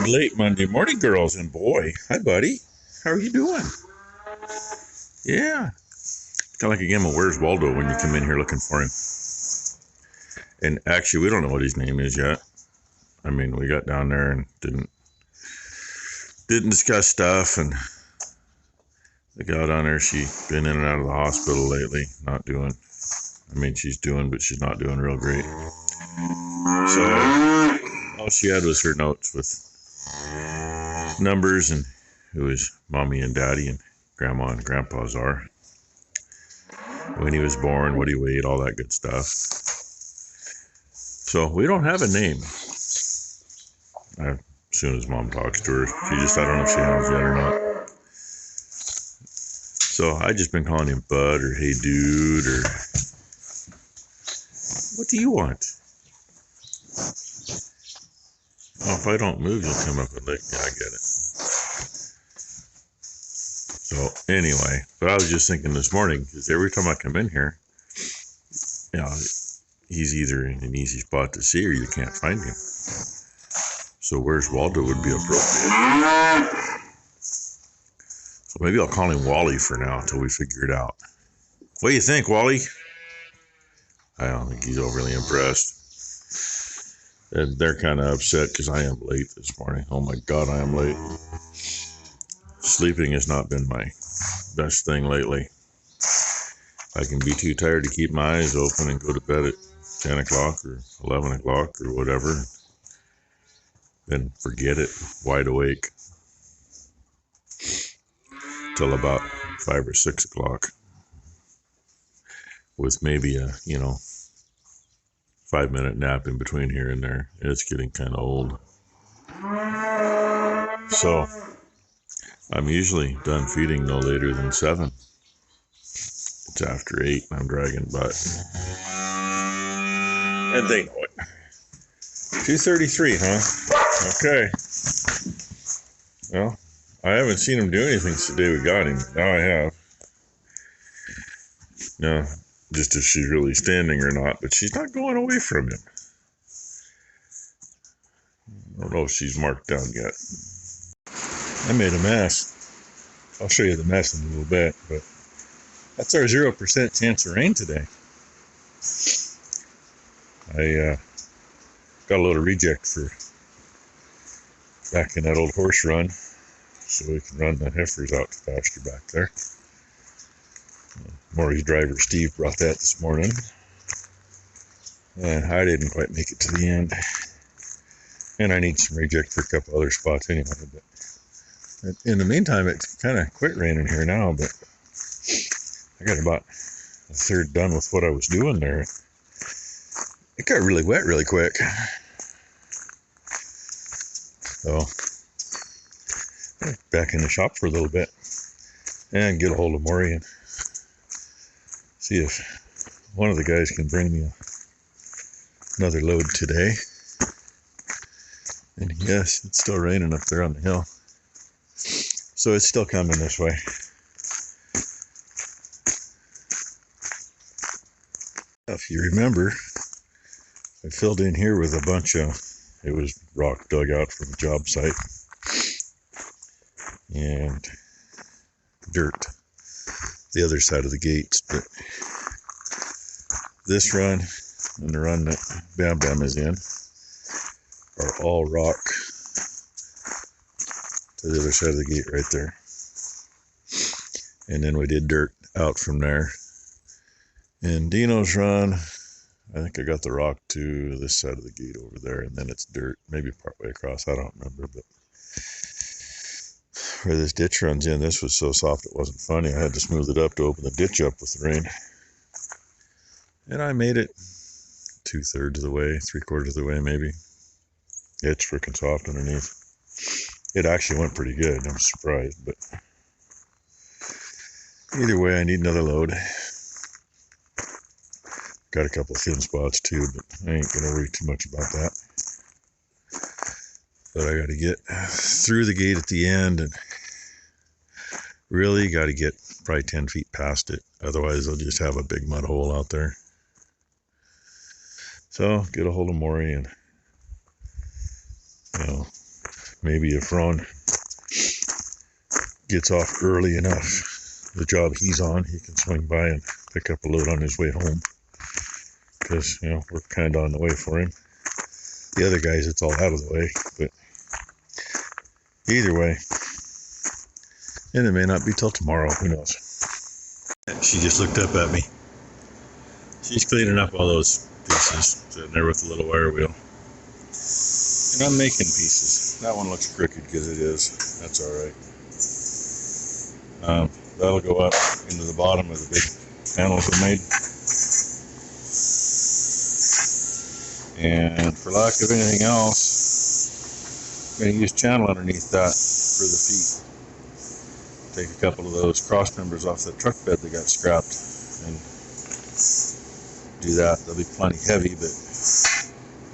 Good late Monday morning, girls and boy. Hi, buddy. How are you doing? Yeah. Kind of like a game of Where's Waldo when you come in here looking for him. And actually, we don't know what his name is yet. I mean, we got down there and didn't discuss stuff. And the gal down there, she's been in and out of the hospital lately. Not doing. I mean, she's doing, but she's not doing real great. So all she had was her notes with numbers and who his mommy and daddy and grandma and grandpa's are, when he was born, what he weighed, all that good stuff. So we don't have a name. As soon as mom talks to her, I don't know if she has yet or not. So I just been calling him Bud or Hey Dude or what do you want? Oh, if I don't move, you'll come up with it. Yeah, I get it. So anyway, but I was just thinking this morning, because every time I come in here, you know, he's either in an easy spot to see or you can't find him. So Where's Waldo would be appropriate. So maybe I'll call him Wally for now until we figure it out. What do you think, Wally? I don't think he's overly impressed. And they're kind of upset because I am late this morning. Oh my God, I am late. Sleeping has not been my best thing lately. I can be too tired to keep my eyes open and go to bed at 10 o'clock or 11 o'clock or whatever. Then forget it, wide awake. Till about 5 or 6 o'clock. With maybe a, 5-minute nap in between here and there. It's getting kind of old. So I'm usually done feeding no later than 7. It's after 8 and I'm dragging butt. And they know it. 2:33, huh? Okay. Well, I haven't seen him do anything since the day we got him. Now I have. No, just if she's really standing or not, but she's not going away from him. I don't know if she's marked down yet. I made a mess. I'll show you the mess in a little bit, but that's our 0% chance of rain today. I got a load of reject for back in that old horse run, so we can run the heifers out to pasture back there. Maury's driver Steve brought that this morning, and I didn't quite make it to the end. And I need some reject for a couple other spots anyway, but in the meantime, it's kind of quit raining here now, but I got about a third done with what I was doing there. It got really wet really quick. So, back in the shop for a little bit and get a hold of Maury and see if one of the guys can bring me another load today. And yes, it's still raining up there on the hill. So it's still coming this way. If you remember, I filled in here with a bunch of, it was rock dug out from a job site and dirt the other side of the gates. But this run and the run that Bam Bam is in are all rock to the other side of the gate right there. And then we did dirt out from there. And Dino's run, I think I got the rock to this side of the gate over there, and then it's dirt, maybe partway across, I don't remember. But where this ditch runs in, this was so soft it wasn't funny. I had to smooth it up to open the ditch up with the rain. And I made it 2/3 of the way, 3/4 of the way maybe. It's freaking soft underneath. It actually went pretty good. I'm surprised, but either way, I need another load. Got a couple thin spots too, but I ain't gonna worry too much about that. But I got to get through the gate at the end, and really got to get probably 10 feet past it. Otherwise, I'll just have a big mud hole out there. So get a hold of Maury and maybe if Ron gets off early enough, the job he's on, he can swing by and pick up a load on his way home. Because, you know, we're kind of on the way for him. The other guys, it's all out of the way. But either way, and it may not be till tomorrow. Who knows? She just looked up at me. She's cleaning up all those pieces sitting there with the little wire wheel. And I'm making pieces. That one looks crooked because it is. That's alright. That'll go up into the bottom of the big panels we made. And for lack of anything else, I'm going to use channel underneath that for the feet. Take a couple of those cross members off the truck bed that got scrapped and do that. They'll be plenty heavy, but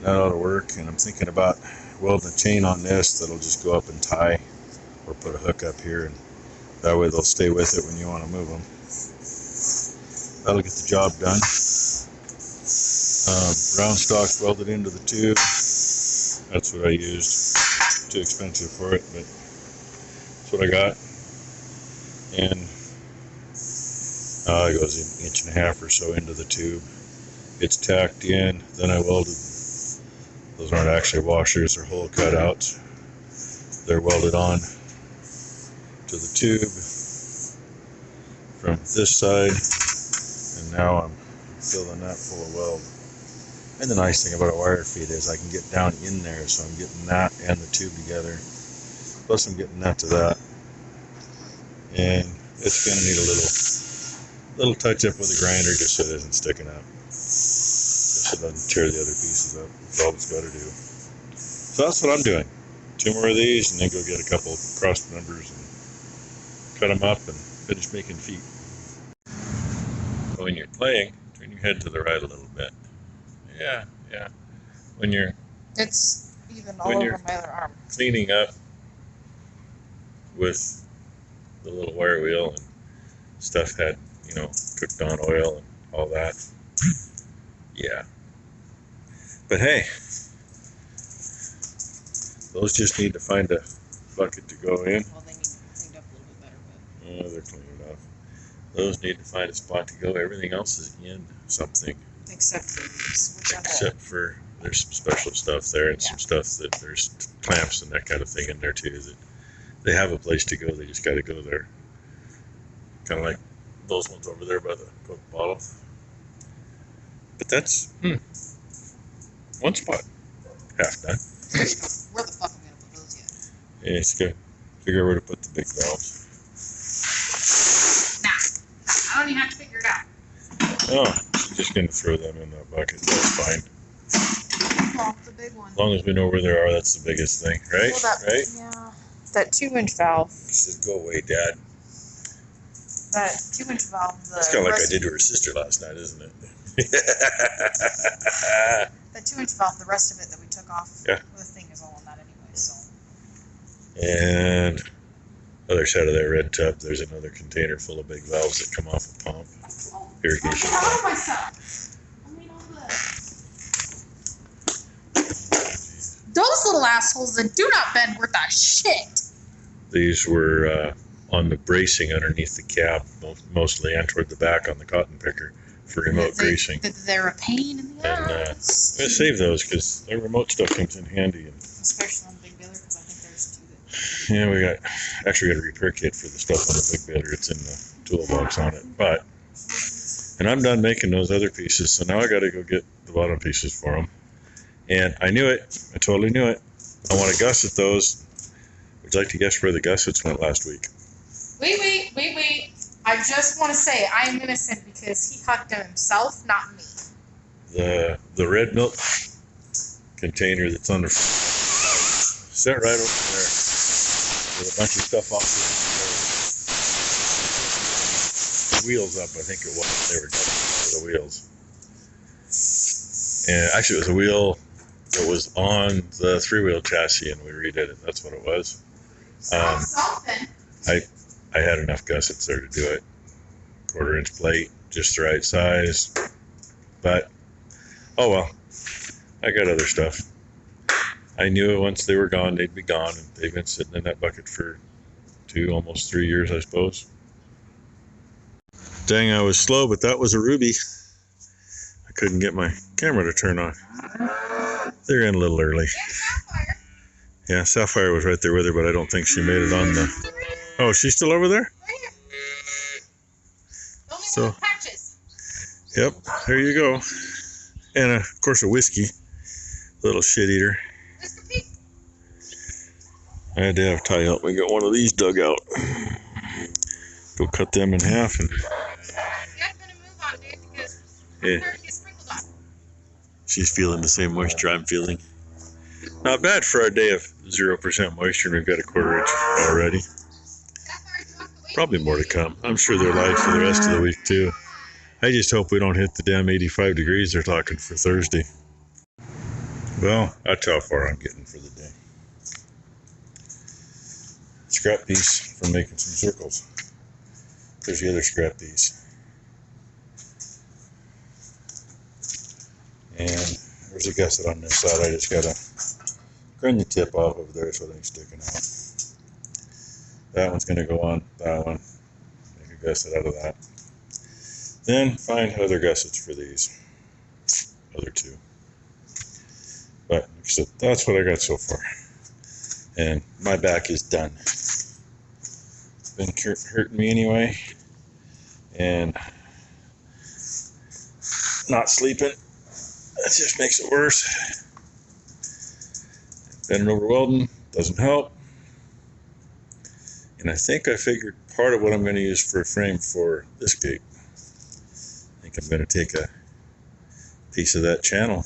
that ought to work. And I'm thinking about welding a chain on this that'll just go up and tie, or put a hook up here, and that way they'll stay with it when you want to move them. That'll get the job done. Round stocks welded into the tube. That's what I used. Too expensive for it, but that's what I got. And it goes an inch and a half or so into the tube. It's tacked in. Then I welded. Those aren't actually washers, they're hole cutouts. They're welded on to the tube from this side, and now I'm filling that full of weld. And the nice thing about a wire feed is I can get down in there, so I'm getting that and the tube together. Plus I'm getting that to that. And it's going to need a little touch up with a grinder just so it isn't sticking up. Just so it doesn't tear the other pieces up. That's all it's got to do. So that's what I'm doing. 2 more of these and then go get a couple cross members and cut them up and finish making feet. When you're playing, turn your head to the right a little bit. Yeah. When you're... It's even all over my other arm. Cleaning up with the little wire wheel and stuff had, cooked on oil and all that. Yeah. But hey, those just need to find a bucket to go in. Well, they need cleaned up a little bit better, but... Oh, they're clean enough. Those need to find a spot to go. Everything else is in something. Except for these, which Except for there's some special stuff there and some stuff that there's clamps and that kind of thing in there too. That they have a place to go. They just got to go there. Kind of like those ones over there by the Coke bottle. But that's one spot half done. Where the fuck am I gonna put those yet? Yeah, it's good. Figure out where to put the big valves. Nah, I don't even have to figure it out. Oh, you're just gonna throw them in that bucket. That's fine. Well, the big one. As long as we know where they are, that's the biggest thing, right? Well, right? Yeah. That 2-inch valve. She said, "Go away, Dad." That 2-inch valve. It's kind of like I did to her sister last night, isn't it? That 2-inch valve. The rest of it that we took off. Yeah. The thing is all on that anyway. So. And other side of that red tub, there's another container full of big valves that come off a pump. Irrigation pump. I myself. I mean, all those little assholes that do not bend worth a shit. These were on the bracing underneath the cab, mostly, and toward the back on the cotton picker for remote greasing. They're a pain in the ass. And I'm going to save those because their remote stuff comes in handy. And especially on the big baler, because I think there's 2 that... Yeah, we got a repair kit for the stuff on the big baler. It's in the toolbox on it. And I'm done making those other pieces, so now I got to go get the bottom pieces for them. And I knew it. I totally knew it. I want to gusset those. Would you like to guess where the gussets went last week? Wait. I just want to say I'm innocent because he hugged him himself, not me. The red milk container that's on the set right over there with a bunch of stuff off the wheels up, I think it was. They were for the wheels. And actually it was a wheel that was on the 3-wheel chassis and we redid it. That's what it was. Something. I had enough gussets there to do it. 1/4-inch plate, just the right size. But, oh well. I got other stuff. I knew it once they were gone, they'd be gone, and they've been sitting in that bucket for almost 3 years, I suppose. Dang, I was slow, but that was a ruby. I couldn't get my camera to turn on. They're in a little early. Yeah, Sapphire was right there with her, but I don't think she made it on the... Oh, she's still over there? So, yep, there you go. And of course a whiskey, little shit eater. I had to have Ty help me get one of these dug out. Go cut them in half and... Yeah. She's feeling the same moisture I'm feeling. Not bad for a day of 0% moisture, and we've got a 1/4 inch already. Probably more to come. I'm sure they're light for the rest of the week too. I just hope we don't hit the damn 85 degrees they're talking for Thursday. Well, that's how far I'm getting for the day. Scrap piece from making some circles. There's the other scrap piece. And there's a gusset on this side. I just gotta grind the tip off over there so it ain't sticking out. That one's gonna go on that one. Make a gusset out of that. Then find other gussets for these other two. But like I said, that's what I got so far. And my back is done. It's been hurting me anyway. And not sleeping, that just makes it worse. Bending over welding doesn't help. And I think I figured part of what I'm going to use for a frame for this gate. I think I'm going to take a piece of that channel,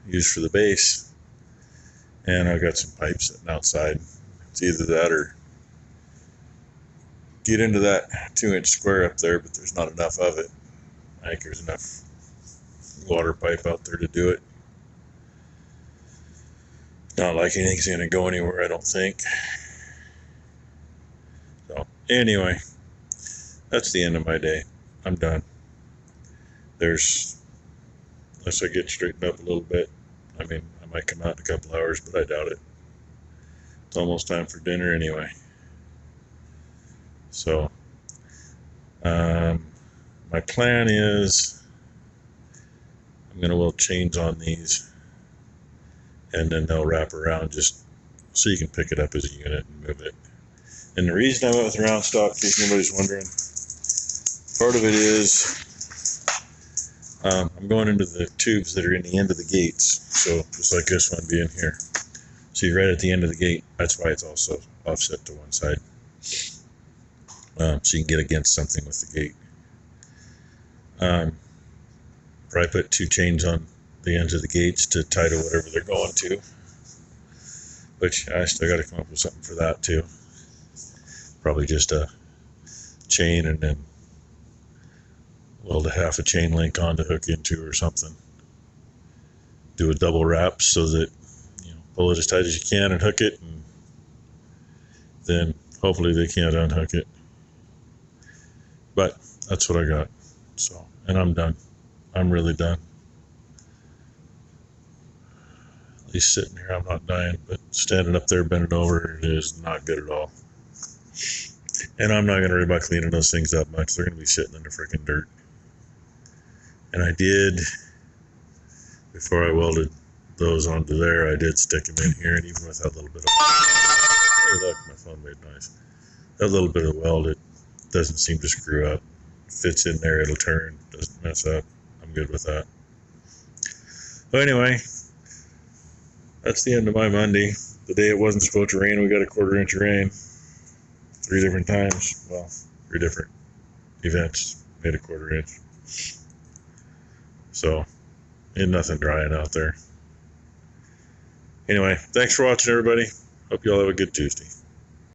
use for the base, and I've got some pipes sitting outside. It's either that or get into that 2-inch square up there, but there's not enough of it. I think there's enough water pipe out there to do it. Not like anything's going to go anywhere, I don't think. So anyway, that's the end of my day. I'm done. Unless I get straightened up a little bit, I mean, I might come out in a couple hours, but I doubt it. It's almost time for dinner anyway. So, my plan is I'm going to weld chains on these, and then they'll wrap around just so you can pick it up as a unit and move it. And the reason I went with round stock, in case anybody's wondering, part of it is I'm going into the tubes that are in the end of the gates. So just like this one being here. See, right at the end of the gate, that's why it's also offset to one side. So you can get against something with the gate. Probably put 2 chains on the ends of the gates to tie to whatever they're going to. Which I still got to come up with something for that too. Probably just a chain and then weld a half a chain link on to hook into or something. Do a double wrap so that, pull it as tight as you can and hook it, and then hopefully they can't unhook it. But that's what I got. So, and I'm done. I'm really done. At least sitting here, I'm not dying, but standing up there, bending over, it is not good at all. And I'm not going to worry about cleaning those things up much. They're going to be sitting in the freaking dirt. And I did, before I welded those onto there, I did stick them in here, and even with that little bit of, hey look, my phone made noise. That little bit of weld, it doesn't seem to screw up. Fits in there, it'll turn, doesn't mess up. I'm good with that. Well, anyway, that's the end of my Monday. The day it wasn't supposed to rain, we got a 1/4 inch of rain. 3 different times. Well, 3 different events made a 1/4 inch. So, ain't nothing drying out there. Anyway, thanks for watching, everybody. Hope you all have a good Tuesday.